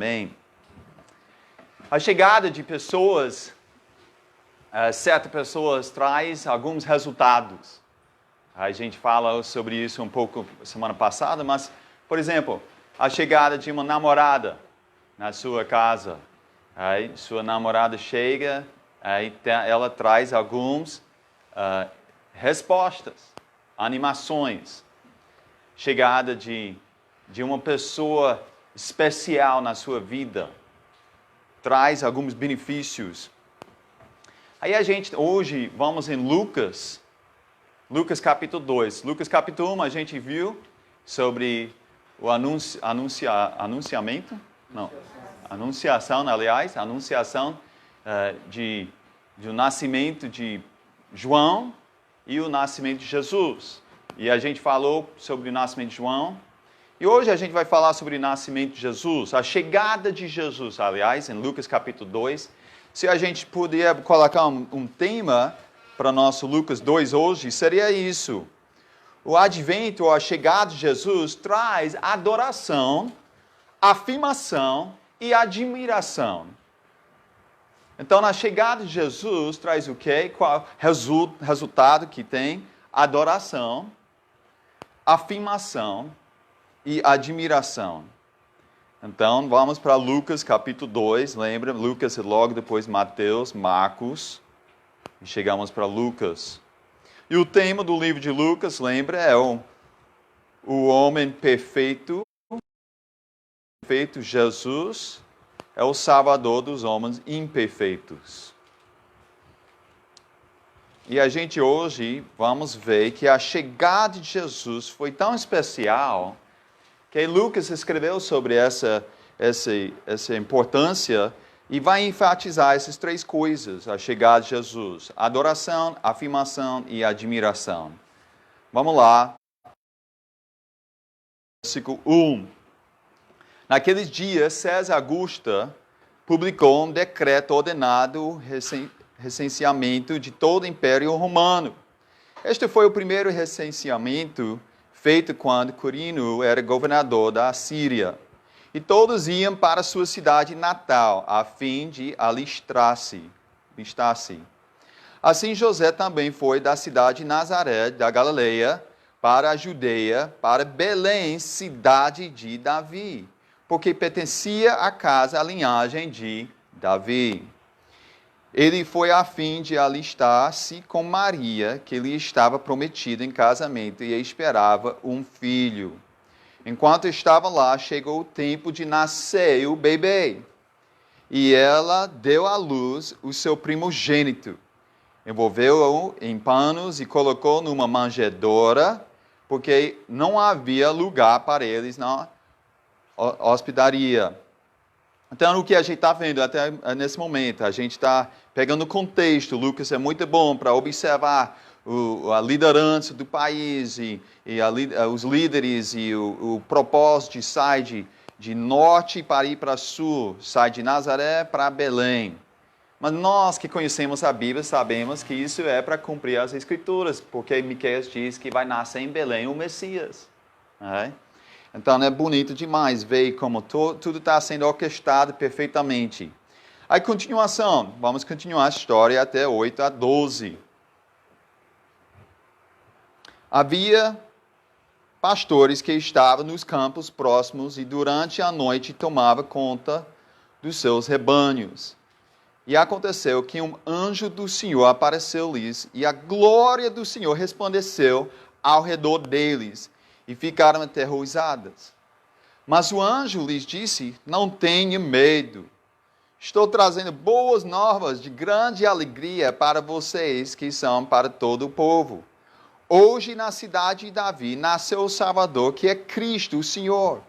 Amém. A chegada de pessoas, certas pessoas traz alguns resultados. A gente fala sobre isso um pouco semana passada, mas, por exemplo, a chegada de uma namorada na sua casa. Aí, sua namorada chega, aí ela traz algumas respostas, animações. Chegada de uma pessoa especial na sua vida traz alguns benefícios. Aí hoje, vamos em Lucas capítulo 2. Lucas capítulo 1, a gente viu sobre o anunciação do nascimento de João e o nascimento de Jesus. E a gente falou sobre o nascimento de João. E hoje a gente vai falar sobre o nascimento de Jesus, a chegada de Jesus, aliás, em Lucas capítulo 2. Se a gente puder colocar um tema para nosso Lucas 2 hoje, seria isso. O advento, ou a chegada de Jesus, traz adoração, afirmação e admiração. Então, na chegada de Jesus, traz o quê? Qual resultado que tem? Adoração, afirmação e admiração. Então, vamos para Lucas capítulo 2. Lembra? Lucas e logo depois Mateus, Marcos. E chegamos para Lucas. E o tema do livro de Lucas, lembra? É o homem perfeito. Jesus é o Salvador dos homens imperfeitos. E a gente hoje vamos ver que a chegada de Jesus foi tão especial que Lucas escreveu sobre essa importância e vai enfatizar essas três coisas, a chegada de Jesus: adoração, afirmação e admiração. Vamos lá. Versículo 1. Naqueles dias, César Augusto publicou um decreto ordenando o recenseamento de todo o Império Romano. Este foi o primeiro recenseamento feito quando Quirino era governador da Síria. E todos iam para sua cidade natal, a fim de alistar-se. Assim José também foi da cidade de Nazaré, da Galileia, para a Judeia, para Belém, cidade de Davi, porque pertencia à casa, à linhagem de Davi. Ele foi a fim de alistar-se com Maria, que lhe estava prometida em casamento, e esperava um filho. Enquanto estava lá, chegou o tempo de nascer o bebê. E ela deu à luz o seu primogênito. Envolveu-o em panos e colocou numa manjedoura, porque não havia lugar para eles na hospedaria. Então, o que a gente está vendo até nesse momento, a gente está pegando o contexto. Lucas é muito bom para observar a liderança do país e os líderes e o propósito de sair de norte para ir para sul, sai de Nazaré para Belém. Mas nós que conhecemos a Bíblia sabemos que isso é para cumprir as Escrituras, porque Miqueias diz que vai nascer em Belém o Messias. Então é bonito demais ver como tudo está sendo orquestrado perfeitamente. Aí, continuação, vamos continuar a história até 8-12. Havia pastores que estavam nos campos próximos e durante a noite tomava conta dos seus rebanhos. E aconteceu que um anjo do Senhor apareceu-lhes e a glória do Senhor resplandeceu ao redor deles e ficaram aterrorizadas. Mas o anjo lhes disse: não tenha medo. Estou trazendo boas novas de grande alegria para vocês, que são para todo o povo. Hoje, na cidade de Davi, nasceu o Salvador, que é Cristo, o Senhor.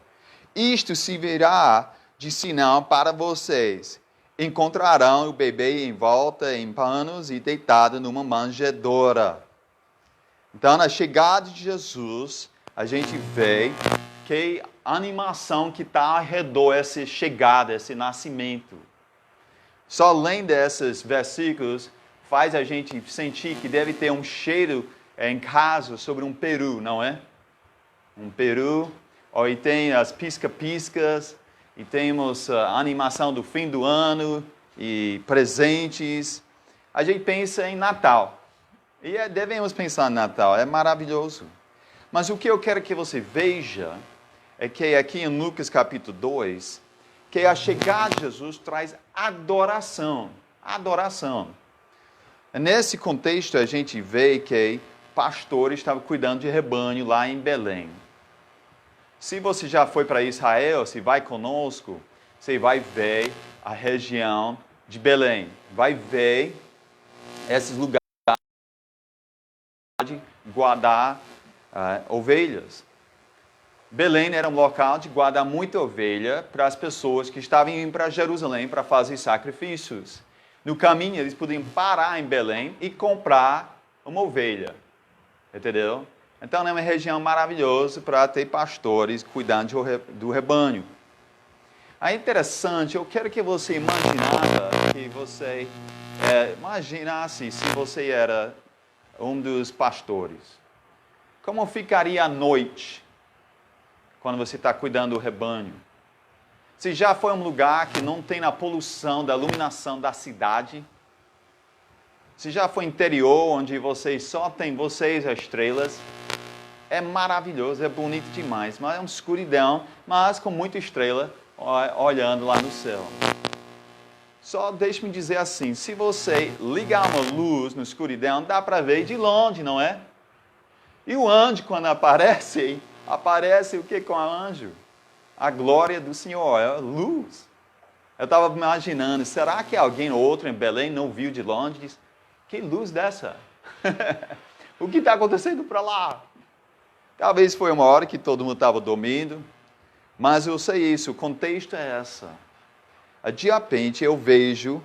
Isto servirá de sinal para vocês. Encontrarão o bebê envolto em panos e deitado numa manjedoura. Então, na chegada de Jesus, a gente vê que animação que está ao redor essa chegada, esse nascimento. Só além desses versículos, faz a gente sentir que deve ter um cheiro em casa sobre um peru, não é? Um peru, ou tem as pisca-piscas, e temos a animação do fim do ano e presentes, a gente pensa em Natal. E devemos pensar em Natal, é maravilhoso. Mas o que eu quero que você veja é que aqui em Lucas capítulo 2, que a chegada de Jesus traz adoração. Adoração. Nesse contexto, a gente vê que pastores estavam cuidando de rebanho lá em Belém. Se você já foi para Israel, se vai conosco, você vai ver a região de Belém. Vai ver esses lugares de guardar ovelhas. Belém era um local de guardar muita ovelha para as pessoas que estavam indo para Jerusalém para fazer sacrifícios. No caminho, eles podiam parar em Belém e comprar uma ovelha. Entendeu? Então, é uma região maravilhosa para ter pastores cuidando do rebanho. É interessante, eu quero que você imaginasse se você era um dos pastores. Como ficaria a noite quando você está cuidando do rebanho? Se já foi um lugar que não tem a poluição da iluminação da cidade, se já foi interior, onde só tem vocês as estrelas, é maravilhoso, é bonito demais, mas é uma escuridão, mas com muita estrela olhando lá no céu. Só deixe-me dizer assim, se você ligar uma luz na escuridão, dá para ver de longe, não é? E o anjo, quando aparece o que com o anjo? A glória do Senhor, é a luz. Eu estava imaginando, será que alguém outro em Belém não viu de longe e disse, que luz dessa? O que está acontecendo para lá? Talvez foi uma hora que todo mundo estava dormindo, mas eu sei isso, o contexto é essa. De repente eu vejo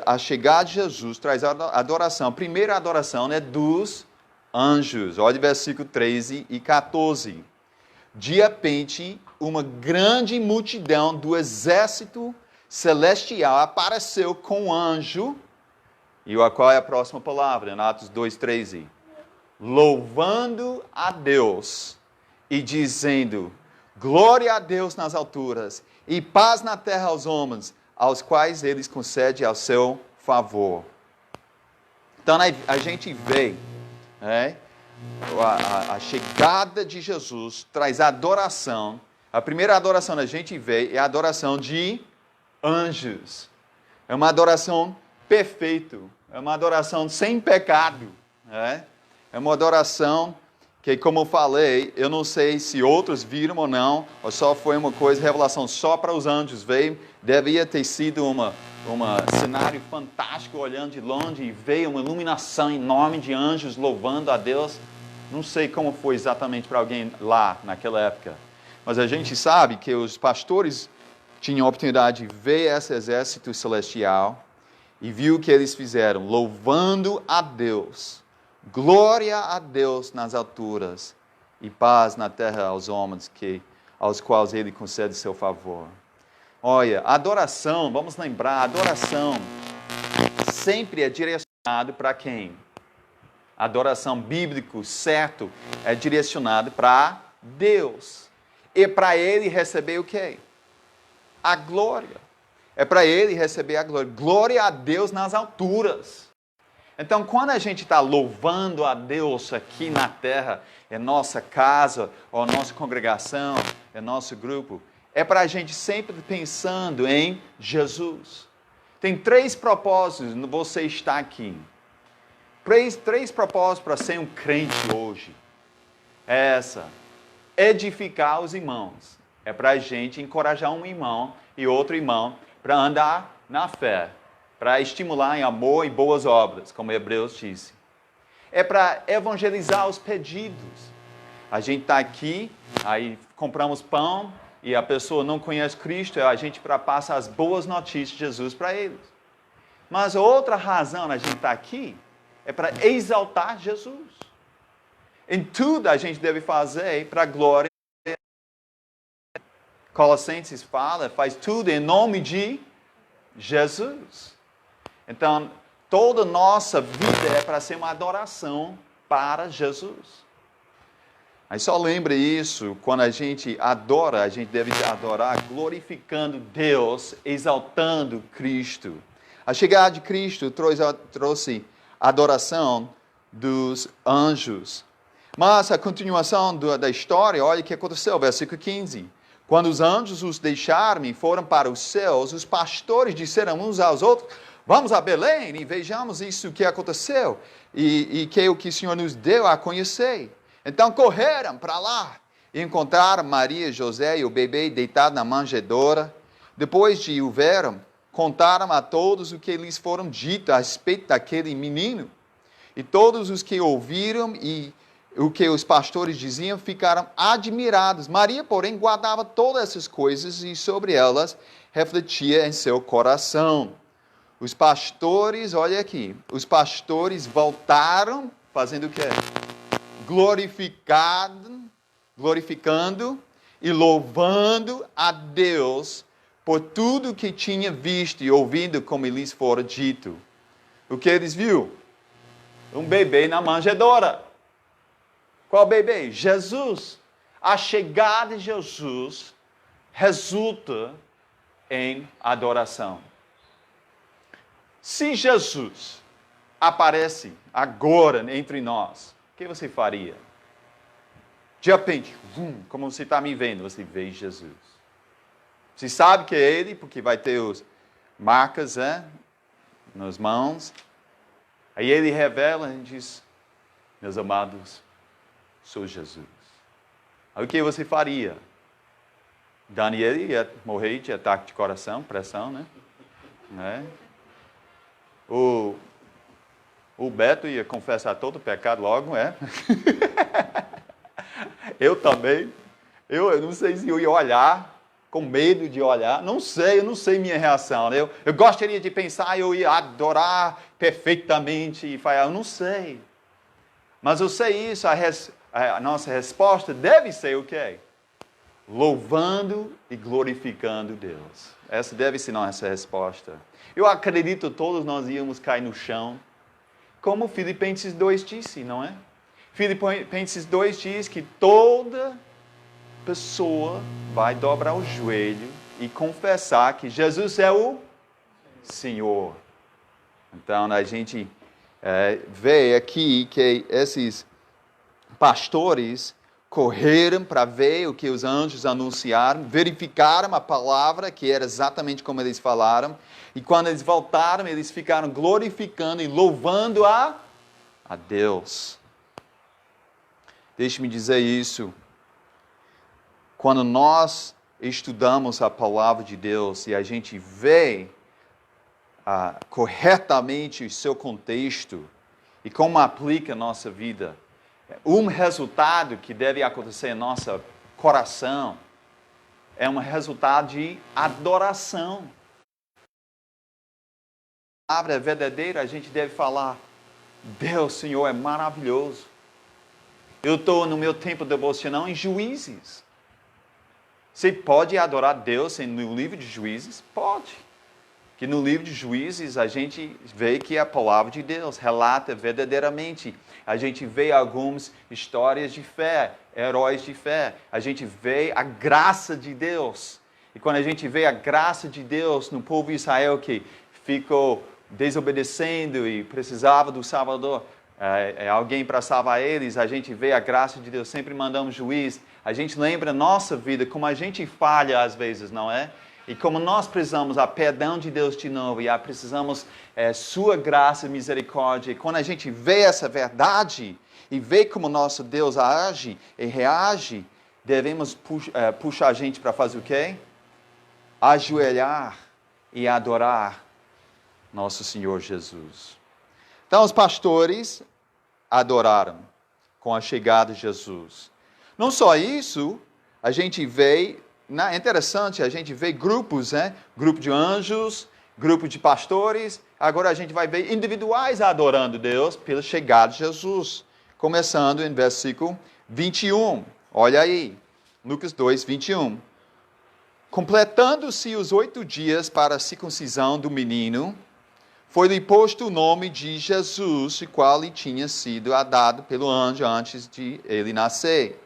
a chegada de Jesus traz a adoração. A primeira adoração é dos anjos. Olha o versículo 13 e 14. De repente, uma grande multidão do exército celestial apareceu com um anjo. E qual é a próxima palavra? Em Atos 2:13. Louvando a Deus e dizendo, glória a Deus nas alturas e paz na terra aos homens, aos quais eles concedem ao seu favor. Então a gente vê a chegada de Jesus traz adoração. A primeira adoração que a gente vê é a adoração de anjos. É uma adoração perfeita, é uma adoração sem pecado. É uma adoração que, como eu falei, eu não sei se outros viram ou não, ou só foi uma coisa, revelação só para os anjos veio. Devia ter sido um cenário fantástico, olhando de longe, e veio uma iluminação enorme de anjos louvando a Deus. Não sei como foi exatamente para alguém lá, naquela época. Mas a gente sabe que os pastores tinham a oportunidade de ver esse exército celestial e viu o que eles fizeram, louvando a Deus. Glória a Deus nas alturas e paz na terra aos homens aos quais Ele concede seu favor. Olha, adoração, vamos lembrar, adoração sempre é direcionado para quem? Adoração bíblico, certo, é direcionado para Deus. E para Ele receber o quê? A glória. É para Ele receber a glória. Glória a Deus nas alturas. Então, quando a gente está louvando a Deus aqui na terra, em nossa casa, ou nossa congregação, em nosso grupo, é para a gente sempre pensando em Jesus. Tem 3 propósitos você estar aqui. Três propósitos para ser um crente hoje. É essa. Edificar os irmãos. É para a gente encorajar um irmão e outro irmão para andar na fé. Para estimular em amor e boas obras, como Hebreus disse. É para evangelizar os perdidos. A gente está aqui, aí compramos pão, e a pessoa não conhece Cristo, a gente passa as boas notícias de Jesus para eles. Mas outra razão a gente está aqui é para exaltar Jesus. Em tudo a gente deve fazer para a glória. Colossenses faz tudo em nome de Jesus. Então, toda nossa vida é para ser uma adoração para Jesus. Mas só lembre isso, quando a gente adora, a gente deve adorar glorificando Deus, exaltando Cristo. A chegada de Cristo trouxe adoração dos anjos. Mas a continuação da história, olha o que aconteceu, versículo 15. Quando os anjos os deixaram e foram para os céus, os pastores disseram uns aos outros: vamos a Belém e vejamos isso que aconteceu e que o que o Senhor nos deu a conhecer. Então correram para lá e encontraram Maria, José e o bebê deitado na manjedoura. Depois de o verem, contaram a todos o que lhes foram dito a respeito daquele menino. E todos os que ouviram e o que os pastores diziam ficaram admirados. Maria, porém, guardava todas essas coisas e sobre elas refletia em seu coração. Os pastores, olha aqui, os pastores voltaram fazendo o quê? Glorificando e louvando a Deus por tudo que tinha visto e ouvido como lhes fora dito. O que eles viram? Um bebê na manjedoura. Qual bebê? Jesus. A chegada de Jesus resulta em adoração. Se Jesus aparece agora entre nós, o que você faria? De repente, como você está me vendo, você vê Jesus. Você sabe que é Ele, porque vai ter as marcas nas mãos. Aí Ele revela e diz: meus amados, sou Jesus. Aí o que você faria? Daniel ia morrer de ataque de coração, pressão, né? O Beto ia confessar todo o pecado logo, Eu também. Eu não sei se eu ia olhar, com medo de olhar. Eu não sei minha reação. Eu gostaria de pensar, eu ia adorar perfeitamente e falhar. Eu não sei. Mas eu sei isso, a nossa resposta deve ser o quê? Louvando e glorificando Deus. Essa deve ser nossa resposta. Eu acredito que todos nós íamos cair no chão, como Filipenses 2 disse, não é? Filipenses 2 diz que toda pessoa vai dobrar o joelho e confessar que Jesus é o Senhor. Então a gente vê aqui que esses pastores correram para ver o que os anjos anunciaram, verificaram a palavra, que era exatamente como eles falaram, e quando eles voltaram, eles ficaram glorificando e louvando a Deus. Deixe-me dizer isso. Quando nós estudamos a palavra de Deus e a gente vê corretamente o seu contexto e como aplica a nossa vida, um resultado que deve acontecer em nosso coração é um resultado de adoração. A palavra é verdadeira, a gente deve falar: Deus, Senhor, é maravilhoso. Eu estou no meu tempo devocional em Juízes. Você pode adorar Deus no livro de Juízes? Pode. Que no livro de Juízes a gente vê que a palavra de Deus relata verdadeiramente. A gente vê algumas histórias de fé, heróis de fé. A gente vê a graça de Deus. E quando a gente vê a graça de Deus no povo de Israel que ficou desobedecendo e precisava do Salvador, alguém para salvar eles, a gente vê a graça de Deus, sempre mandamos juiz. A gente lembra a nossa vida, como a gente falha às vezes, não é? E como nós precisamos a perdão de Deus de novo, e precisamos sua graça e misericórdia. E quando a gente vê essa verdade, e vê como nosso Deus age e reage, devemos puxar a gente para fazer o quê? Ajoelhar e adorar nosso Senhor Jesus. Então os pastores adoraram com a chegada de Jesus. Não só isso, a gente vê, é interessante, a gente vê grupos, grupo de anjos, grupo de pastores. Agora a gente vai ver individuais adorando Deus pela chegada de Jesus. Começando em versículo 21. Olha aí, Lucas 2, 21. Completando-se os 8 dias para a circuncisão do menino, foi-lhe posto o nome de Jesus, o qual lhe tinha sido dado pelo anjo antes de ele nascer.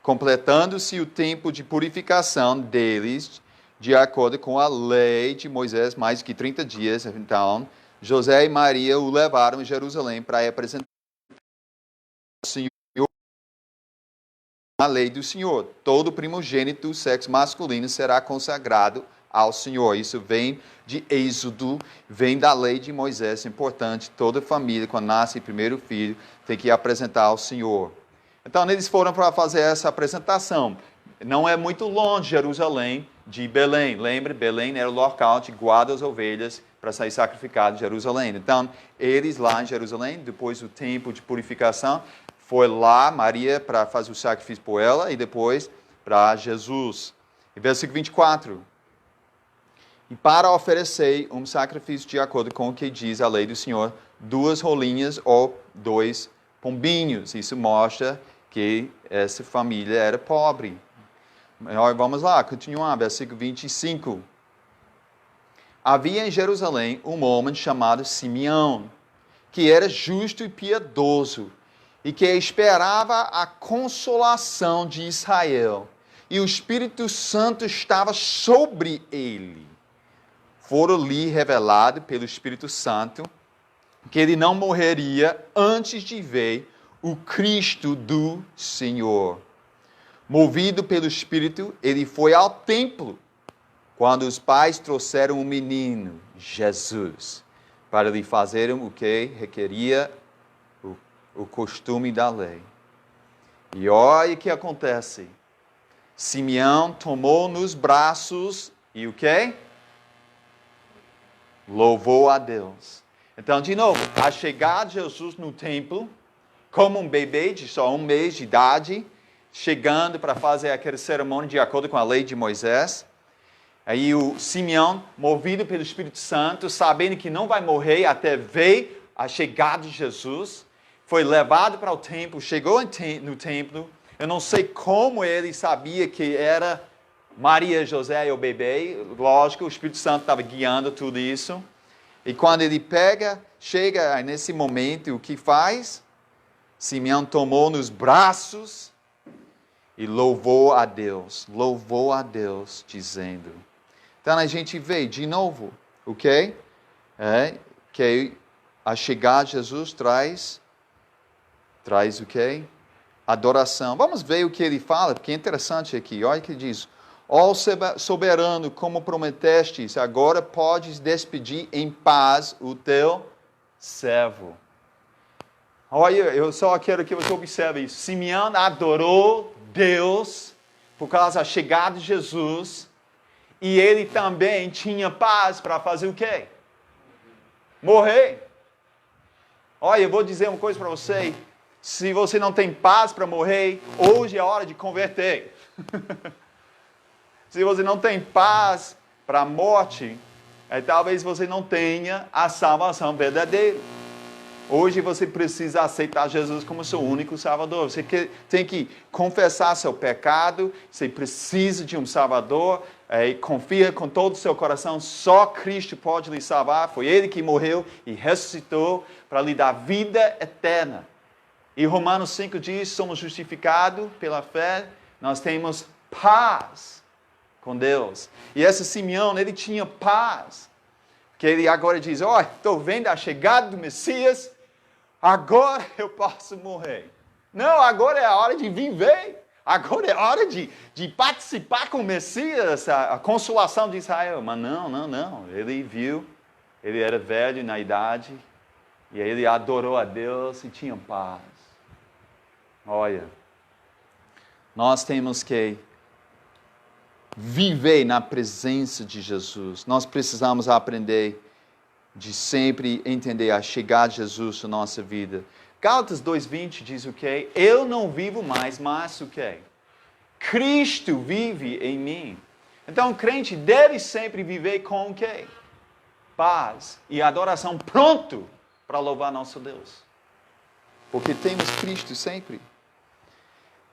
completando-se o tempo de purificação deles, de acordo com a lei de Moisés, mais de 30 dias. Então, José e Maria o levaram a Jerusalém para apresentar ao Senhor a lei do Senhor. Todo primogênito do sexo masculino será consagrado ao Senhor. Isso vem de Êxodo, vem da lei de Moisés. É importante, toda família, quando nasce o primeiro filho, tem que apresentar ao Senhor. Então, eles foram para fazer essa apresentação. Não é muito longe Jerusalém de Belém. Lembre, Belém era o local de guarda as ovelhas para sair sacrificado em Jerusalém. Então, eles lá em Jerusalém, depois do tempo de purificação, foi lá Maria para fazer o sacrifício por ela e depois para Jesus. E versículo 24. E para oferecer um sacrifício de acordo com o que diz a lei do Senhor, 2 rolinhas ou 2 pombinhos. Isso mostra que essa família era pobre. Vamos lá, continuar, versículo 25. Havia em Jerusalém um homem chamado Simeão, que era justo e piedoso, e que esperava a consolação de Israel. E o Espírito Santo estava sobre ele. Fora-lhe revelado pelo Espírito Santo que ele não morreria antes de ver o Cristo do Senhor. Movido pelo Espírito, ele foi ao templo quando os pais trouxeram um menino, Jesus, para lhe fazerem o que requeria o costume da lei. E olha o que acontece. Simeão tomou nos braços e o quê? Louvou a Deus. Então, de novo, a chegada de Jesus no templo, como um bebê de só 1 mês de idade, chegando para fazer aquela cerimônia de acordo com a lei de Moisés. Aí o Simeão, movido pelo Espírito Santo, sabendo que não vai morrer até ver a chegada de Jesus, foi levado para o templo, chegou no templo. Eu não sei como ele sabia que era Maria e José e o bebê. Lógico, o Espírito Santo estava guiando tudo isso. E quando ele chega nesse momento, o que faz? Simeão tomou nos braços e louvou a Deus, dizendo. Então a gente vê de novo, ok? Que a chegada de Jesus traz o quê? Adoração. Vamos ver o que ele fala, porque é interessante aqui. Olha o que diz. Ó soberano, como prometestes, agora podes despedir em paz o teu servo. Olha, eu só quero que você observe isso. Simeão adorou Deus por causa da chegada de Jesus. E ele também tinha paz para fazer o quê? Morrer. Olha, eu vou dizer uma coisa para você. Se você não tem paz para morrer, hoje é a hora de converter. Se você não tem paz para a morte, talvez você não tenha a salvação verdadeira. Hoje você precisa aceitar Jesus como seu único Salvador. Você tem que confessar seu pecado. Você precisa de um Salvador. Confia com todo o seu coração. Só Cristo pode lhe salvar. Foi Ele que morreu e ressuscitou para lhe dar vida eterna. E Romanos 5 diz, somos justificados pela fé. Nós temos paz com Deus. E esse Simeão, ele tinha paz. Que ele agora diz, estou vendo a chegada do Messias. Agora eu posso morrer. Não, agora é a hora de viver. Agora é a hora de participar com o Messias, a consolação de Israel. Mas não. Ele viu, ele era velho na idade, e ele adorou a Deus e tinha paz. Olha, nós temos que viver na presença de Jesus. Nós precisamos aprender de sempre entender a chegada de Jesus na nossa vida. Gálatas 2:20 diz o quê? Eu não vivo mais, mas o quê? Cristo vive em mim. Então o crente deve sempre viver com o quê? Paz e adoração, pronto para louvar nosso Deus. Porque temos Cristo sempre.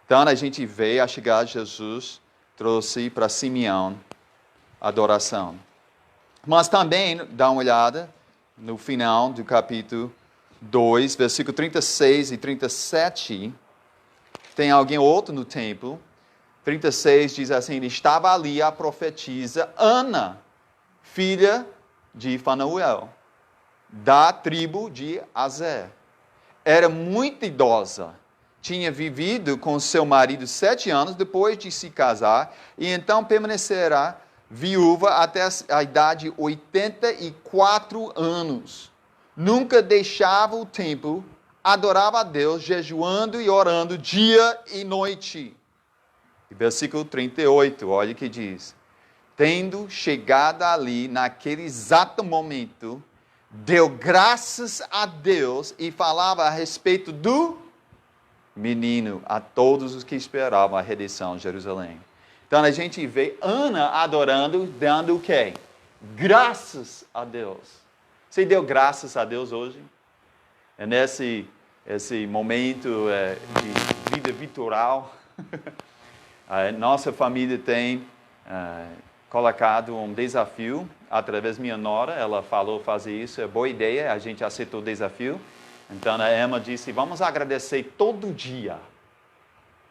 Então a gente vê a chegada de Jesus, trouxe para Simeão adoração. Mas também, dá uma olhada no final do capítulo 2, versículo 36 e 37. tem alguém outro no templo. 36 diz assim, estava ali a profetisa Ana, filha de Fanuel, da tribo de Aser. Era muito idosa. Tinha vivido com seu marido 7 anos depois de se casar, e então permanecerá viúva até a idade de 84 anos. Nunca deixava o templo, adorava a Deus, jejuando e orando dia e noite. E versículo 38, olha o que diz. Tendo chegado ali, naquele exato momento, deu graças a Deus e falava a respeito do menino a todos os que esperavam a redenção de Jerusalém. Então a gente vê Ana adorando, dando o quê? Graças a Deus. Você deu graças a Deus hoje? É nesse momento de vida vitorial. A nossa família tem colocado um desafio através da minha nora. Ela falou fazer isso, é boa ideia, a gente aceitou o desafio. Então a Emma disse, vamos agradecer todo dia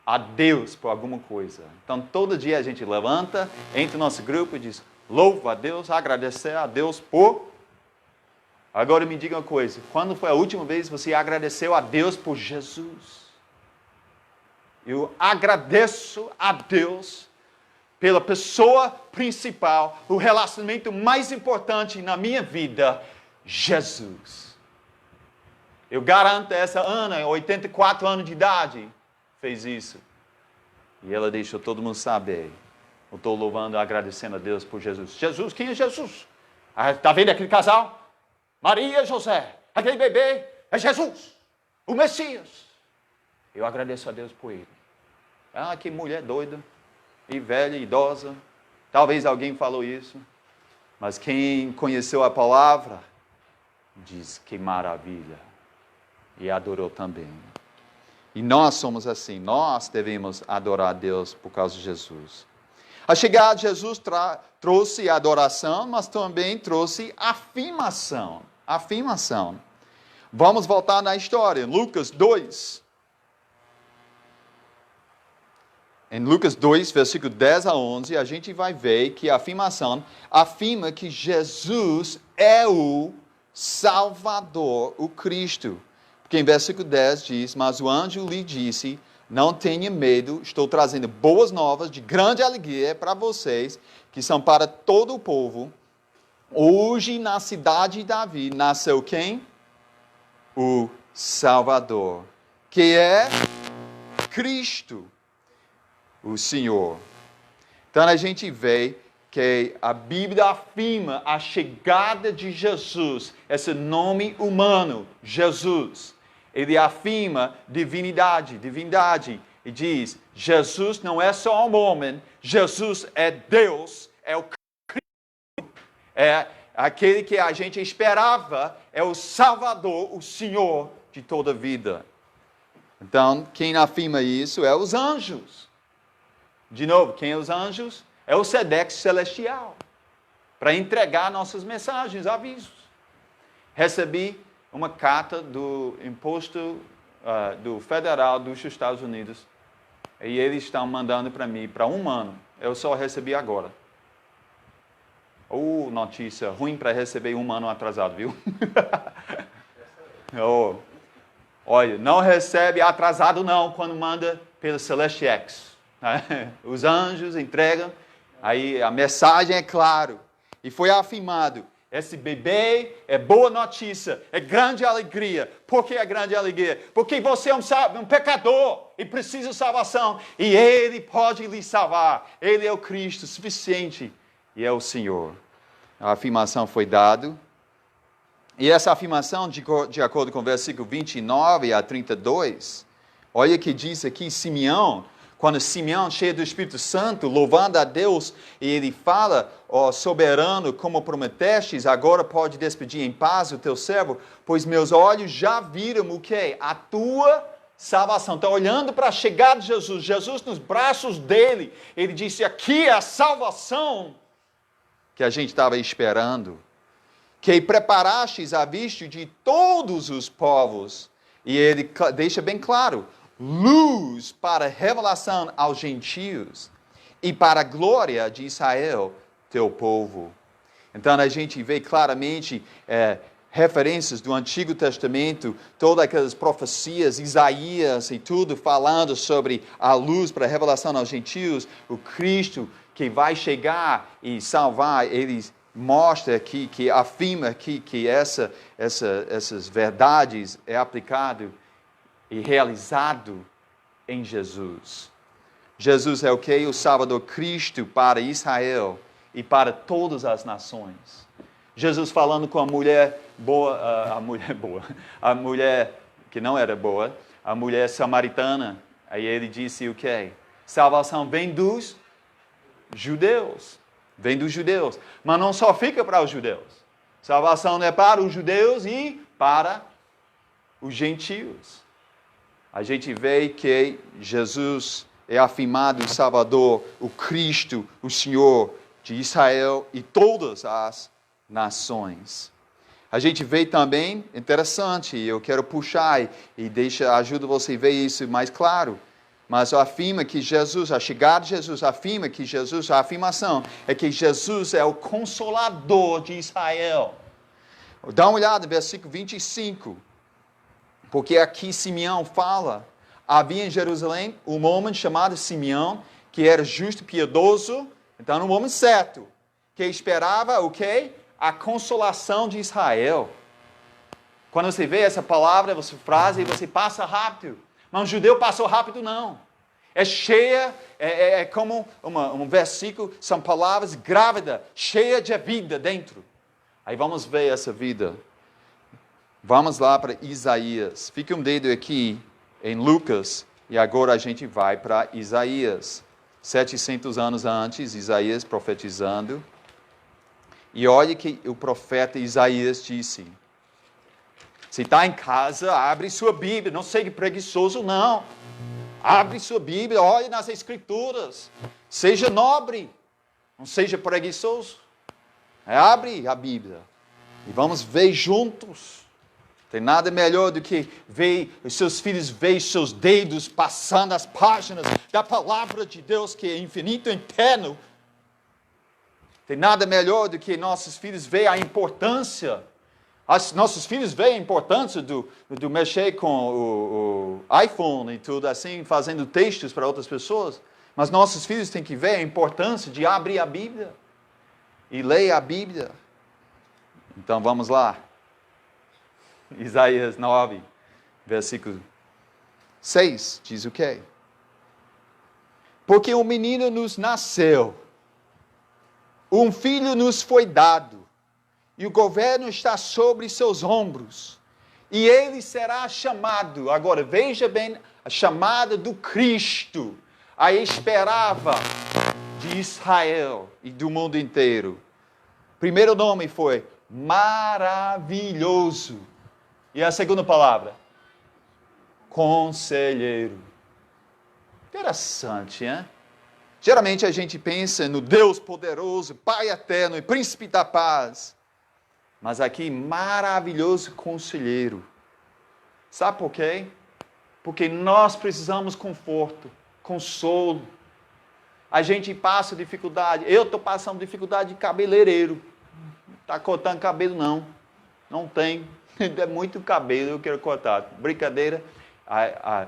a Deus por alguma coisa. Então todo dia a gente levanta, entra no nosso grupo e diz, louva a Deus, agradecer a Deus por... Agora me diga uma coisa, quando foi a última vez que você agradeceu a Deus por Jesus? Eu agradeço a Deus pela pessoa principal, o relacionamento mais importante na minha vida, Jesus. Eu garanto, essa Ana, 84 anos de idade, fez isso. E ela deixou todo mundo saber. Eu estou louvando e agradecendo a Deus por Jesus. Jesus, quem é Jesus? Está vendo aquele casal? Maria e José. Aquele bebê é Jesus, o Messias. Eu agradeço a Deus por ele. Ah, que mulher doida, e velha, idosa. Talvez alguém falou isso. Mas quem conheceu a palavra, diz que maravilha. E adorou também. E nós somos assim, nós devemos adorar a Deus por causa de Jesus. A chegada de Jesus trouxe adoração, mas também trouxe afirmação. Afirmação. Vamos voltar na história, Lucas 2. Em Lucas 2, versículo 10 a 11, a gente vai ver que a afirmação afirma que Jesus é o Salvador, o Cristo. Porque em versículo 10 diz, mas o anjo lhe disse, não tenha medo, estou trazendo boas novas de grande alegria para vocês, que são para todo o povo. Hoje na cidade de Davi nasceu quem? O Salvador, que é Cristo, o Senhor. Então a gente vê que a Bíblia afirma a chegada de Jesus, esse nome humano, Jesus. Ele afirma divindade, e diz, Jesus não é só um homem, Jesus é Deus, é o Cristo, é aquele que a gente esperava, é o Salvador, o Senhor de toda a vida. Então, quem afirma isso é os anjos. De novo, quem é os anjos? É o Sedex celestial, para entregar nossas mensagens, avisos. Recebi uma carta do imposto do federal dos Estados Unidos, e eles estão mandando para mim, para um ano. Eu só recebi agora. Notícia ruim para receber um ano atrasado, viu? Olha, não recebe atrasado não, quando manda pelo Celestiex. Os anjos entregam, aí a mensagem é clara. E foi afirmado, esse bebê é boa notícia, é grande alegria. Por que é grande alegria? Porque você é um pecador e precisa de salvação. E Ele pode lhe salvar. Ele é o Cristo suficiente e é o Senhor. A afirmação foi dada. E essa afirmação, de acordo com o versículo 29 a 32, olha o que diz aqui Simeão. Quando Simeão, cheio do Espírito Santo, louvando a Deus, e ele fala, ó soberano, como prometestes, agora pode despedir em paz o teu servo, pois meus olhos já viram o quê? A tua salvação. Está olhando para a chegada de Jesus, Jesus nos braços dele, ele disse, aqui é a salvação que a gente estava esperando, que preparastes à vista de todos os povos, e ele deixa bem claro, luz para revelação aos gentios e para a glória de Israel, teu povo. Então a gente vê claramente referências do Antigo Testamento, todas aquelas profecias, Isaías e tudo, falando sobre a luz para a revelação aos gentios, o Cristo que vai chegar e salvar. Ele mostra aqui, que afirma aqui que essas verdades é aplicado e realizado em Jesus. Jesus é o quê? O Salvador Cristo para Israel e para todas as nações. Jesus falando com a mulher boa, a mulher que não era boa, a mulher samaritana. Aí ele disse o quê? Salvação vem dos judeus. Vem dos judeus. Mas não só fica para os judeus. Salvação é para os judeus e para os gentios. A gente vê que Jesus é afirmado o Salvador, o Cristo, o Senhor de Israel e todas as nações. A gente vê também, interessante, eu quero puxar e ajuda você a ver isso mais claro, mas afirma que Jesus, a chegada de Jesus, afirma que Jesus, a afirmação é que Jesus é o Consolador de Israel. Dá uma olhada no versículo 25, porque aqui Simeão fala, havia em Jerusalém um homem chamado Simeão, que era justo e piedoso, então um homem certo, que esperava o quê? A consolação de Israel. Quando você vê essa palavra, essa frase, você passa rápido. Mas um judeu passou rápido, não. É cheia, é como um versículo, são palavras grávidas, cheia de vida dentro. Aí vamos ver essa vida. Vamos lá para Isaías. Fica um dedo aqui em Lucas, e agora a gente vai para Isaías. 700 anos antes, Isaías profetizando. E olha que o profeta Isaías disse. Se está em casa, abre sua Bíblia. Não seja preguiçoso, não. Abre sua Bíblia, olhe nas Escrituras. Seja nobre. Não seja preguiçoso. Abre a Bíblia. E vamos ver juntos. Tem nada melhor do que ver os seus filhos, ver seus dedos passando as páginas da palavra de Deus, que é infinito e eterno. Tem nada melhor do que nossos filhos verem a importância. Nossos filhos veem a importância do mexer com o iPhone e tudo assim, fazendo textos para outras pessoas. Mas nossos filhos têm que ver a importância de abrir a Bíblia e ler a Bíblia. Então vamos lá. Isaías 9, versículo 6, diz o quê? Porque um menino nos nasceu, um filho nos foi dado, e o governo está sobre seus ombros, e ele será chamado, agora veja bem a chamada do Cristo, a esperava de Israel e do mundo inteiro. O primeiro nome foi Maravilhoso. E a segunda palavra? Conselheiro. Interessante, hein? Geralmente a gente pensa no Deus poderoso, Pai eterno e Príncipe da paz. Mas aqui, maravilhoso conselheiro. Sabe por quê? Porque nós precisamos conforto, consolo. A gente passa dificuldade. Eu estou passando dificuldade de cabeleireiro. Não está cortando cabelo, não. Não tem. É muito cabelo, eu quero cortar. Brincadeira.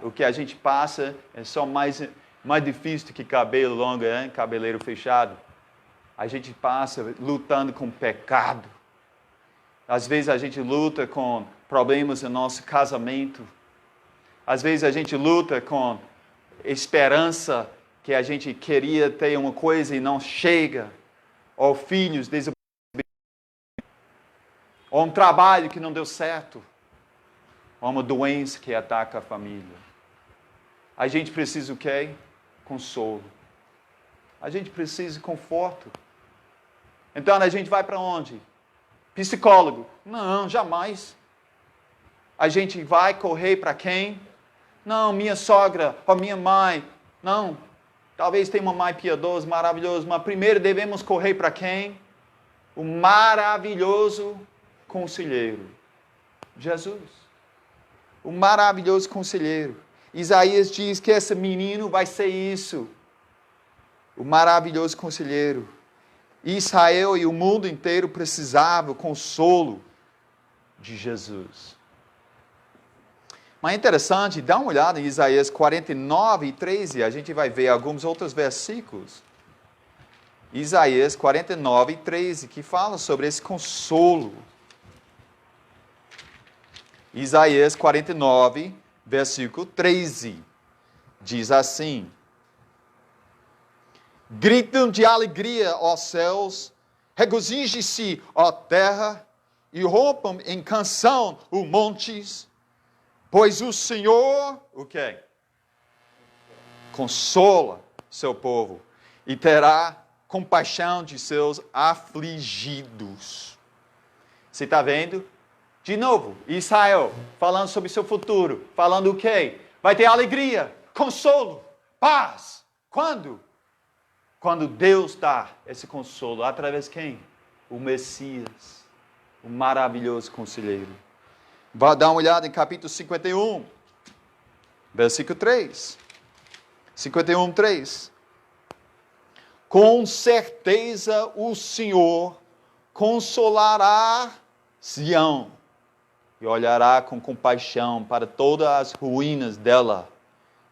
O que a gente passa é só mais difícil do que cabelo longo, hein? Cabeleiro fechado. A gente passa lutando com pecado. Às vezes a gente luta com problemas no nosso casamento. Às vezes a gente luta com esperança que a gente queria ter uma coisa e não chega. Ou filhos desobedientes. Ou um trabalho que não deu certo. Ou uma doença que ataca a família. A gente precisa o quê? Consolo. A gente precisa de conforto. Então a gente vai para onde? Psicólogo. Não, jamais. A gente vai correr para quem? Não, minha sogra ou minha mãe. Não. Talvez tenha uma mãe piedosa, maravilhosa, mas primeiro devemos correr para quem? O maravilhoso conselheiro. Jesus. O maravilhoso conselheiro. Isaías diz que esse menino vai ser isso. O maravilhoso conselheiro. Israel e o mundo inteiro precisavam do consolo de Jesus. Mas é interessante, dá uma olhada em Isaías 49 e 13, a gente vai ver alguns outros versículos. Isaías 49 e 13, que fala sobre esse consolo. Isaías 49, versículo 13, diz assim: gritam de alegria, ó céus, regozije-se, ó terra, e rompam em canção os montes, pois o Senhor, o quê? Consola seu povo e terá compaixão de seus afligidos. Você está vendo? De novo, Israel, falando sobre seu futuro, falando o quê? Vai ter alegria, consolo, paz. Quando? Quando Deus dá esse consolo, através de quem? O Messias, o maravilhoso conselheiro. Vá dar uma olhada em capítulo 51, versículo 3. 51, 3. Com certeza o Senhor consolará Sião e olhará com compaixão para todas as ruínas dela.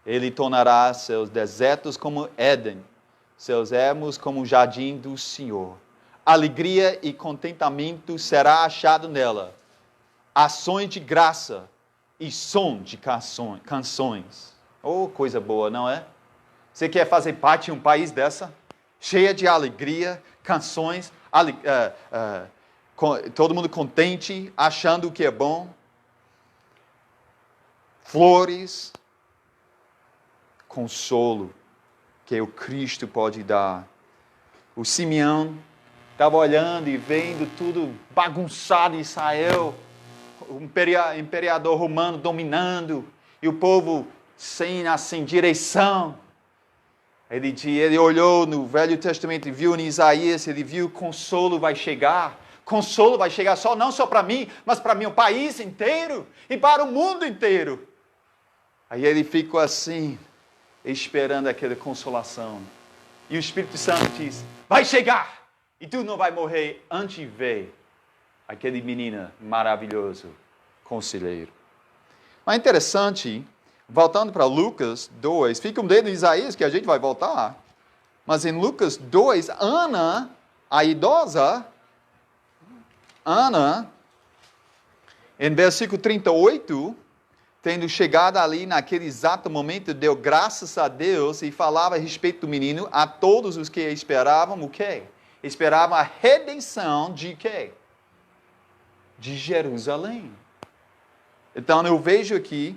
Ele tornará seus desertos como Éden, seus ermos como o jardim do Senhor. Alegria e contentamento será achado nela, ações de graça e som de canções. Oh, coisa boa, não é? Você quer fazer parte de um país dessa? Cheia de alegria, canções, todo mundo contente, achando o que é bom. Flores, consolo que o Cristo pode dar. O Simeão estava olhando e vendo tudo bagunçado em Israel, o imperador romano dominando, e o povo sem assim, direção. Ele olhou no Velho Testamento e viu em Isaías, ele viu consolo vai chegar. Consolo vai chegar não só para mim, mas para o país inteiro e para o mundo inteiro. Aí ele ficou assim, esperando aquela consolação. E o Espírito Santo diz, vai chegar, e tu não vai morrer antes de ver aquele menino maravilhoso, conselheiro. Mas é interessante, voltando para Lucas 2, fica um dedo em Isaías que a gente vai voltar, mas em Lucas 2, Ana, a idosa, em versículo 38, tendo chegado ali naquele exato momento, deu graças a Deus e falava a respeito do menino a todos os que esperavam o quê? Esperavam a redenção de quê? De Jerusalém. Então eu vejo aqui,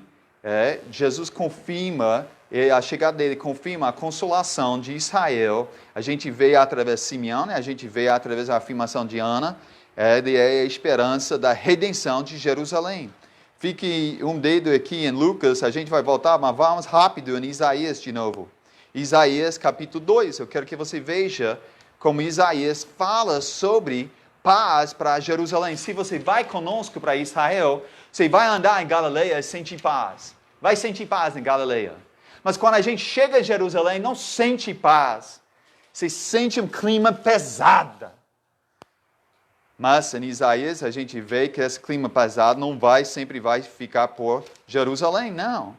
Jesus confirma, a chegada dele confirma a consolação de Israel. A gente vê através de Simeão, a gente vê através da afirmação de Ana, é a esperança da redenção de Jerusalém. Fique um dedo aqui em Lucas, a gente vai voltar, mas vamos rápido em Isaías de novo. Isaías capítulo 2, eu quero que você veja como Isaías fala sobre paz para Jerusalém. Se você vai conosco para Israel, você vai andar em Galileia e sentir paz. Vai sentir paz em Galileia. Mas quando a gente chega em Jerusalém, não sente paz. Você sente um clima pesado. Mas em Isaías a gente vê que esse clima pesado não sempre vai ficar por Jerusalém, não.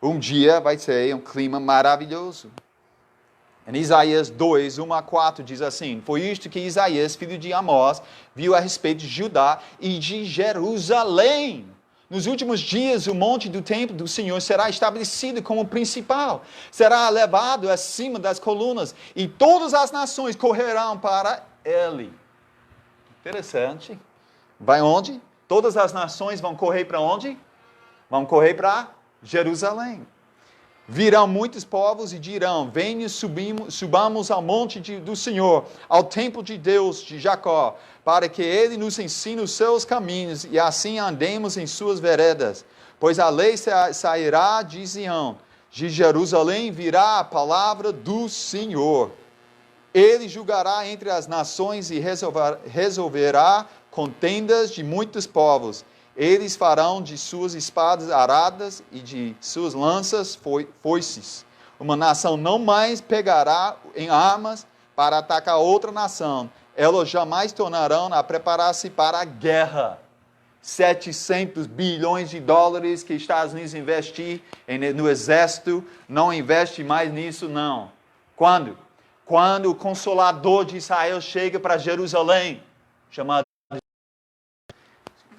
Um dia vai ser um clima maravilhoso. Em Isaías 2, 1 a 4 diz assim, foi isto que Isaías, filho de Amós, viu a respeito de Judá e de Jerusalém. Nos últimos dias o monte do templo do Senhor será estabelecido como principal, será elevado acima das colunas e todas as nações correrão para ele. Interessante. Vai onde? Todas as nações vão correr para onde? Vão correr para Jerusalém. Virão muitos povos e dirão, venha, subamos ao monte do Senhor, ao templo de Deus de Jacó, para que Ele nos ensine os seus caminhos e assim andemos em suas veredas. Pois a lei sairá de Sião, de Jerusalém virá a palavra do Senhor. Ele julgará entre as nações e resolverá contendas de muitos povos. Eles farão de suas espadas aradas e de suas lanças foices. Uma nação não mais pegará em armas para atacar outra nação. Elas jamais tornarão a preparar-se para a guerra. 700 bilhões de dólares que Estados Unidos investir no exército, não investe mais nisso, não. Quando? Quando o Consolador de Israel chega para Jerusalém, chamado...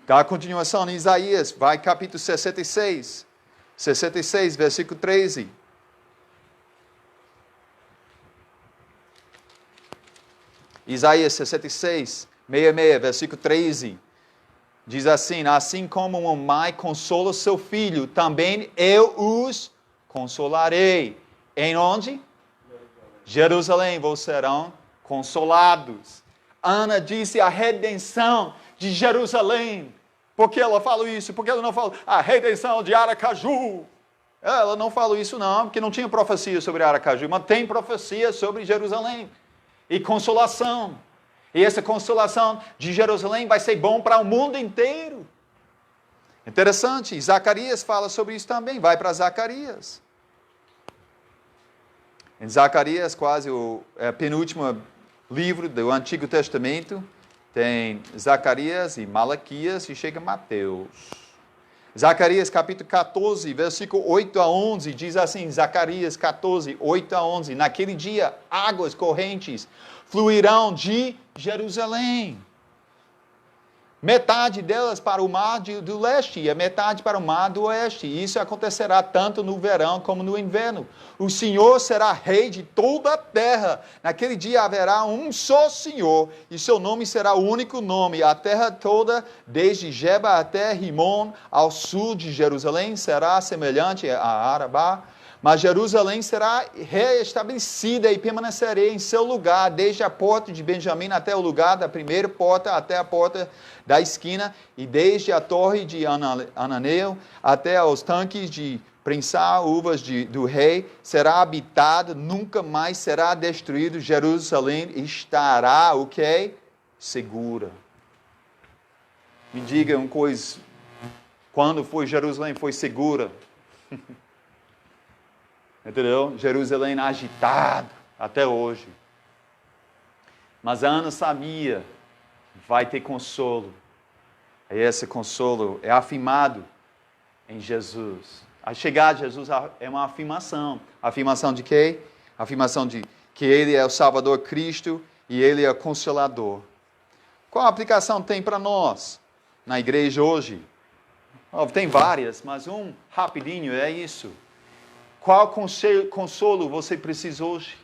A continuação em Isaías, vai capítulo 66, versículo 13. Isaías 66, 66, versículo 13. Diz assim: assim como uma mãe consola seu filho, também eu os consolarei. Em onde? Jerusalém, vocês serão consolados. Ana disse a redenção de Jerusalém. Por que ela fala isso? Por que ela não fala a redenção de Aracaju? Ela não falou isso não, porque não tinha profecia sobre Aracaju, mas tem profecia sobre Jerusalém. E consolação. E essa consolação de Jerusalém vai ser bom para o mundo inteiro. Interessante, Zacarias fala sobre isso também, vai para Zacarias. Em Zacarias, quase o penúltimo livro do Antigo Testamento, tem Zacarias e Malaquias e chega Mateus. Zacarias capítulo 14, versículo 8 a 11, diz assim, Zacarias 14, 8 a 11, naquele dia águas correntes fluirão de Jerusalém. Metade delas para o mar do leste e a metade para o mar do oeste. Isso acontecerá tanto no verão como no inverno. O Senhor será rei de toda a terra. Naquele dia haverá um só Senhor e seu nome será o único nome. A terra toda, desde Geba até Rimon, ao sul de Jerusalém, será semelhante a Arabá. Mas Jerusalém será reestabelecida e permanecerá em seu lugar, desde a porta de Benjamim até o lugar da primeira porta, até a porta da esquina, e desde a torre de Ananel até os tanques de prensar uvas do rei, será habitado, nunca mais será destruído. Jerusalém estará, o quê? Segura. Me diga uma coisa, quando foi Jerusalém foi segura? Entendeu? Jerusalém agitado até hoje. Mas Ana sabia, vai ter consolo. E esse consolo é afirmado em Jesus. A chegada de Jesus é uma afirmação. Afirmação de quê? Afirmação de que Ele é o Salvador Cristo e Ele é o Consolador. Qual aplicação tem para nós na igreja hoje? Tem várias, mas rapidinho é isso. Qual consolo você precisa hoje?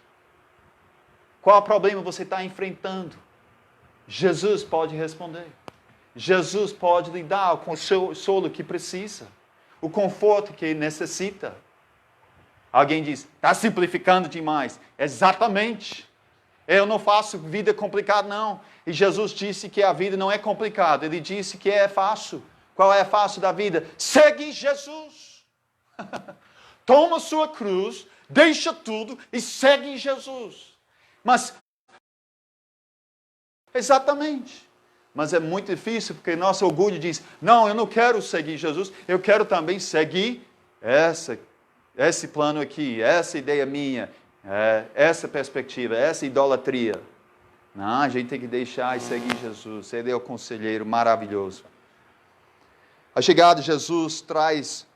Qual problema você está enfrentando? Jesus pode responder. Jesus pode lhe dar o consolo que precisa. O conforto que necessita. Alguém diz, está simplificando demais. Exatamente. Eu não faço vida complicada, não. E Jesus disse que a vida não é complicada. Ele disse que é fácil. Qual é fácil da vida? Segue Jesus. Toma sua cruz, deixa tudo e segue Jesus. Mas, exatamente. Mas é muito difícil, porque nosso orgulho diz, não, eu não quero seguir Jesus, eu quero também seguir esse plano aqui, essa ideia minha, essa perspectiva, essa idolatria. Não, a gente tem que deixar e seguir Jesus. Ele é o conselheiro maravilhoso. A chegada de Jesus traz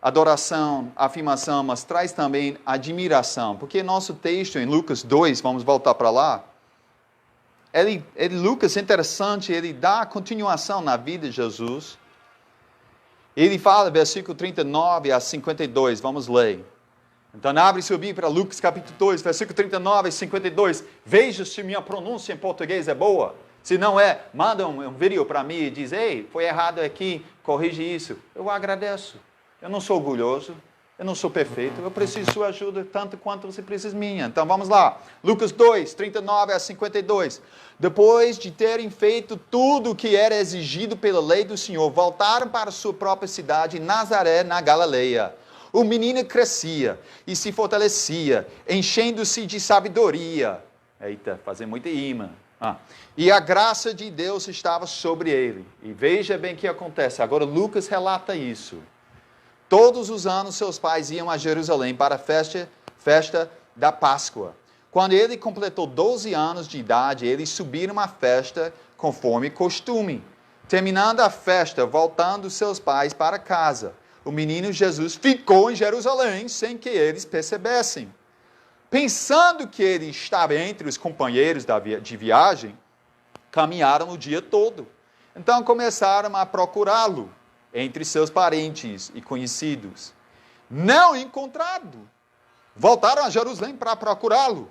adoração, afirmação, mas traz também admiração. Porque nosso texto em Lucas 2, vamos voltar para lá, Lucas, interessante, ele dá continuação na vida de Jesus. Ele fala, versículo 39 a 52, vamos ler. Então, abre seu Bíblia para Lucas capítulo 2, versículo 39 a 52. Veja se minha pronúncia em português é boa. Se não é, manda um vídeo para mim e diz, ei, foi errado aqui, corrige isso. Eu agradeço. Eu não sou orgulhoso, eu não sou perfeito, eu preciso de sua ajuda tanto quanto você precisa minha. Então vamos lá, Lucas 2, 39 a 52. Depois de terem feito tudo o que era exigido pela lei do Senhor, voltaram para sua própria cidade, Nazaré, na Galileia. O menino crescia e se fortalecia, enchendo-se de sabedoria. Eita, fazer muita imã. E a graça de Deus estava sobre ele. E veja bem o que acontece. Agora Lucas relata isso. Todos os anos seus pais iam a Jerusalém para a festa da Páscoa. Quando ele completou 12 anos de idade, eles subiram à festa conforme costume. Terminando a festa, voltando seus pais para casa, o menino Jesus ficou em Jerusalém sem que eles percebessem. Pensando que ele estava entre os companheiros de viagem, caminharam o dia todo. Então começaram a procurá-lo entre seus parentes e conhecidos. Não encontrado. Voltaram a Jerusalém para procurá-lo.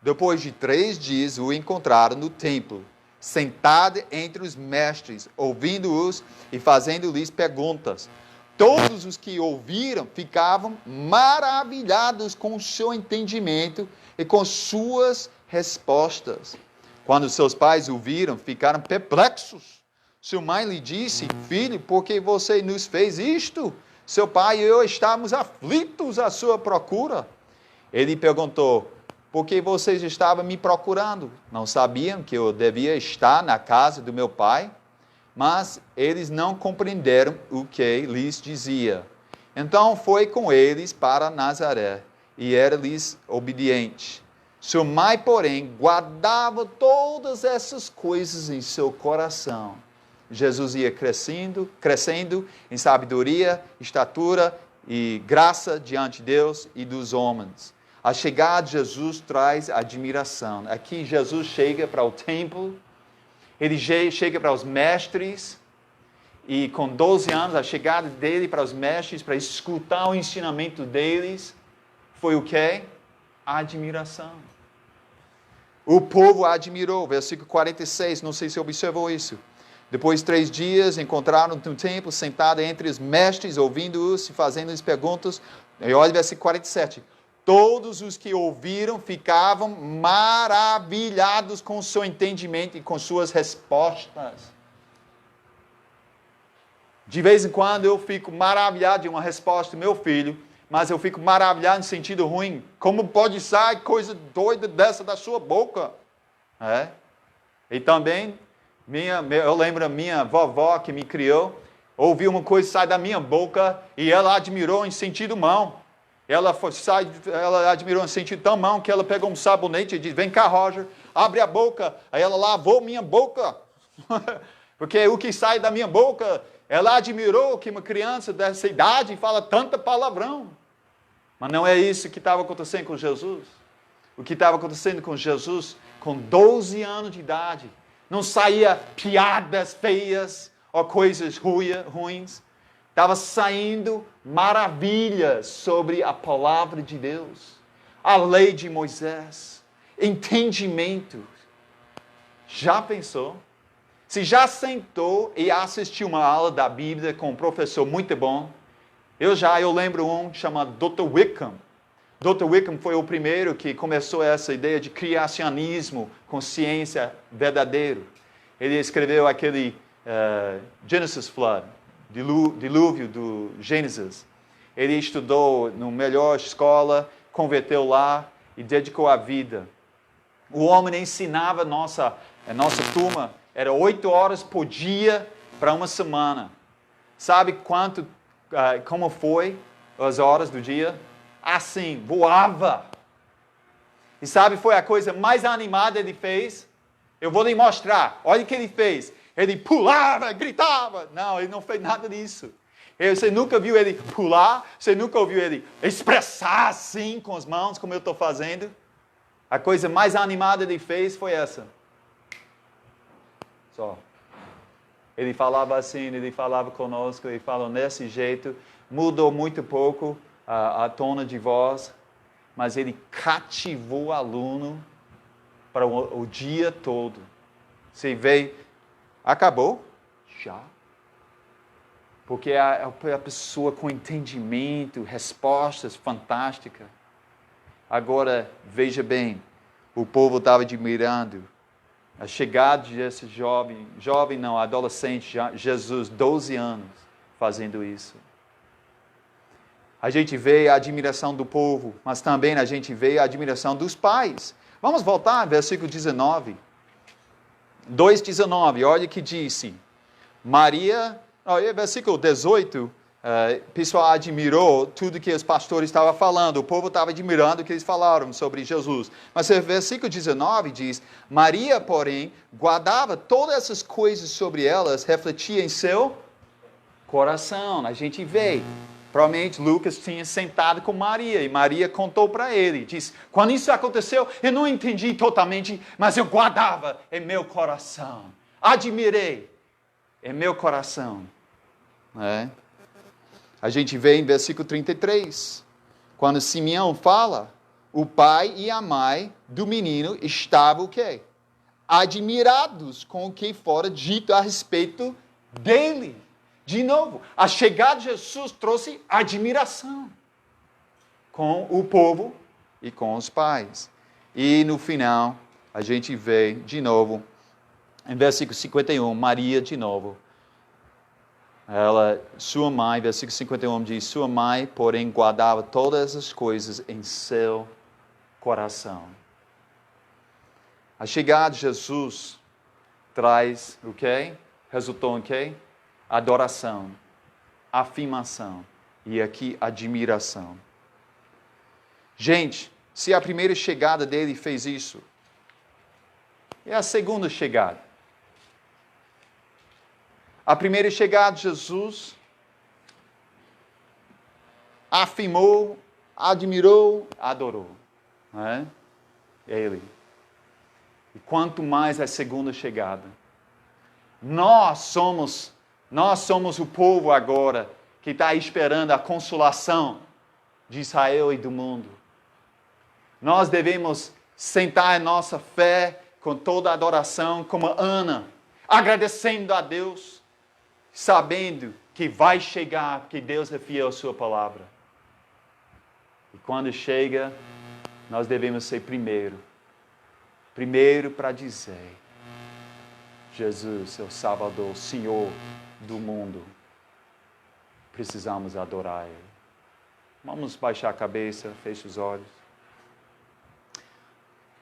Depois de 3 dias, o encontraram no templo, sentado entre os mestres, ouvindo-os e fazendo-lhes perguntas. Todos os que ouviram ficavam maravilhados com o seu entendimento e com suas respostas. Quando seus pais o viram, ficaram perplexos. Sua mãe lhe disse: filho, por que você nos fez isto? Seu pai e eu estávamos aflitos à sua procura. Ele perguntou: por que vocês estavam me procurando? Não sabiam que eu devia estar na casa do meu pai? Mas eles não compreenderam o que lhes dizia. Então foi com eles para Nazaré, e era-lhes obediente. Sua mãe, porém, guardava todas essas coisas em seu coração. Jesus ia crescendo em sabedoria, estatura e graça diante de Deus e dos homens. A chegada de Jesus traz admiração. Aqui Jesus chega para o templo, ele chega para os mestres, e com 12 anos, a chegada dele para os mestres, para escutar o ensinamento deles, foi o quê? Admiração. O povo admirou, versículo 46, não sei se observou isso. Depois de 3 dias, encontraram no templo, sentado entre os mestres, ouvindo-os e fazendo-lhes perguntas. E olha o versículo 47. Todos os que ouviram ficavam maravilhados com o seu entendimento e com suas respostas. De vez em quando eu fico maravilhado de uma resposta do meu filho, mas eu fico maravilhado no sentido ruim. Como pode sair coisa doida dessa da sua boca? E também, eu lembro a minha vovó que me criou, ouviu uma coisa sair da minha boca e ela admirou em sentido mão. Ela admirou em sentido tão mão que ela pegou um sabonete e disse: vem cá, Roger, abre a boca. Aí ela lavou minha boca. Porque o que sai da minha boca, ela admirou que uma criança dessa idade fala tanta palavrão. Mas não é isso que estava acontecendo com Jesus. O que estava acontecendo com Jesus, com 12 anos de idade, não saía piadas feias ou coisas ruins. Estava saindo maravilhas sobre a palavra de Deus, a lei de Moisés, entendimento. Já pensou? Se já sentou e assistiu uma aula da Bíblia com um professor muito bom, eu lembro um chamado Dr. Wickham. Dr. Wickham foi o primeiro que começou essa ideia de criacionismo com ciência verdadeira. Ele escreveu aquele Genesis Flood, dilúvio do Gênesis. Ele estudou na melhor escola, converteu lá e dedicou a vida. O homem ensinava a nossa turma, era 8 horas por dia para uma semana. Sabe como foi as horas do dia? Assim, voava. E sabe, foi a coisa mais animada que ele fez? Eu vou lhe mostrar. Olha o que ele fez. Ele pulava, gritava. Não, ele não fez nada disso. Você nunca viu ele pular? Você nunca ouviu ele expressar assim com as mãos, como eu estou fazendo? A coisa mais animada que ele fez foi essa. Só. Ele falava assim, ele falava conosco, ele falou desse jeito. Mudou muito pouco a tona de voz, mas ele cativou o aluno para o dia todo. Você vê, acabou? Já. Porque a pessoa com entendimento, respostas fantásticas. Agora, veja bem, o povo estava admirando a chegada desse adolescente, Jesus, 12 anos, fazendo isso. A gente vê a admiração do povo, mas também a gente vê a admiração dos pais. Vamos voltar, versículo 19. 2,19, olha o que disse. Maria, versículo 18, o pessoal admirou tudo que os pastores estavam falando, o povo estava admirando o que eles falaram sobre Jesus. Mas o versículo 19 diz, Maria, porém, guardava todas essas coisas sobre elas, refletia em seu coração. A gente vê, provavelmente Lucas tinha sentado com Maria, e Maria contou para ele, diz, quando isso aconteceu, eu não entendi totalmente, mas eu guardava em meu coração, admirei em meu coração. A gente vê em versículo 33, quando Simeão fala, o pai e a mãe do menino estavam o quê? Admirados com o que fora dito a respeito dele. De novo, a chegada de Jesus trouxe admiração com o povo e com os pais. E no final, a gente vê de novo, em versículo 51, Maria de novo. Sua mãe, versículo 51 diz, sua mãe, porém, guardava todas as coisas em seu coração. A chegada de Jesus traz o quê? Resultou em quê? Adoração, afirmação e aqui admiração. Gente, se a primeira chegada dele fez isso, e a segunda chegada? A primeira chegada de Jesus afirmou, admirou, adorou. Ele. E quanto mais a segunda chegada. Nós somos o povo agora que está esperando a consolação de Israel e do mundo. Nós devemos sentar em nossa fé com toda a adoração, como Ana, agradecendo a Deus, sabendo que vai chegar, porque Deus é fiel à sua palavra. E quando chega, nós devemos ser primeiro para dizer, Jesus é o Salvador, Senhor do mundo. Precisamos adorar Ele. Vamos baixar a cabeça, feche os olhos.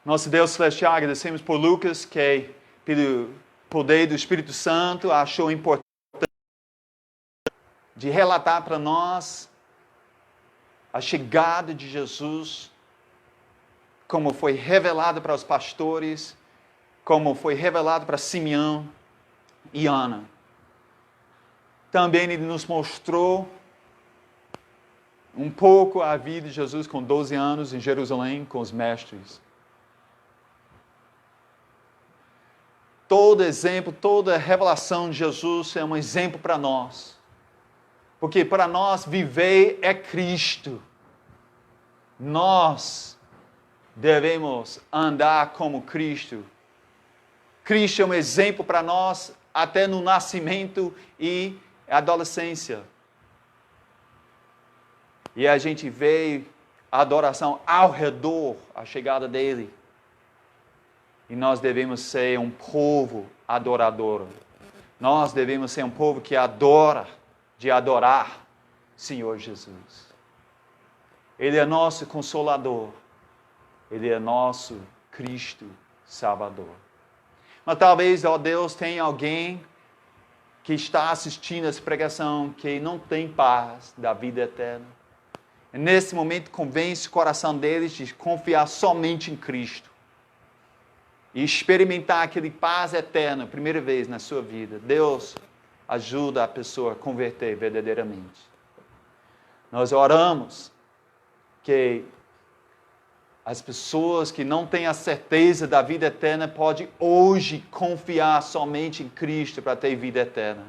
Nosso Deus celestial, agradecemos por Lucas, que pelo poder do Espírito Santo achou importante de relatar para nós a chegada de Jesus, como foi revelado para os pastores, como foi revelado para Simeão e Ana. Também ele nos mostrou um pouco a vida de Jesus com 12 anos em Jerusalém com os mestres. Todo exemplo, toda revelação de Jesus é um exemplo para nós. Porque para nós viver é Cristo. Nós devemos andar como Cristo. Cristo é um exemplo para nós até no nascimento e adolescência. E a gente vê a adoração ao redor, a chegada dele. E nós devemos ser um povo adorador. Nós devemos ser um povo que adora, de adorar Senhor Jesus. Ele é nosso Consolador. Ele é nosso Cristo Salvador. Mas talvez, ó Deus, tenha alguém que está assistindo essa pregação que não tem paz da vida eterna. E nesse momento, convence o coração deles de confiar somente em Cristo. E experimentar aquele paz eterna, primeira vez na sua vida. Deus ajuda a pessoa a converter verdadeiramente. Nós oramos que as pessoas que não têm a certeza da vida eterna podem hoje confiar somente em Cristo para ter vida eterna.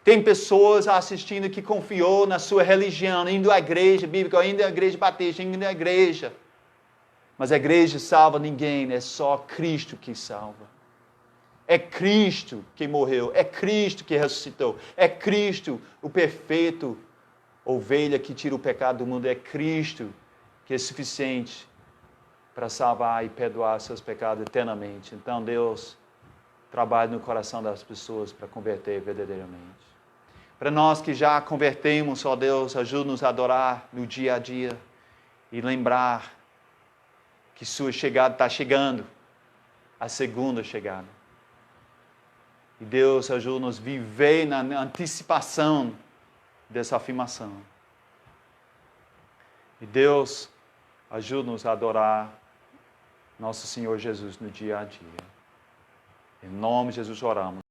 Tem pessoas assistindo que confiou na sua religião, indo à igreja bíblica, indo à igreja batista, indo à igreja. Mas a igreja salva ninguém, é só Cristo que salva. É Cristo que morreu, é Cristo que ressuscitou, é Cristo o perfeito ovelha que tira o pecado do mundo, é Cristo que é suficiente para salvar e perdoar seus pecados eternamente. Então Deus trabalha no coração das pessoas para converter verdadeiramente. Para nós que já convertemos, ó Deus, ajuda-nos a adorar no dia a dia e lembrar que sua chegada está chegando, a segunda chegada. E Deus ajuda-nos a viver na antecipação dessa afirmação. E Deus ajuda-nos a adorar nosso Senhor Jesus no dia a dia. Em nome de Jesus oramos.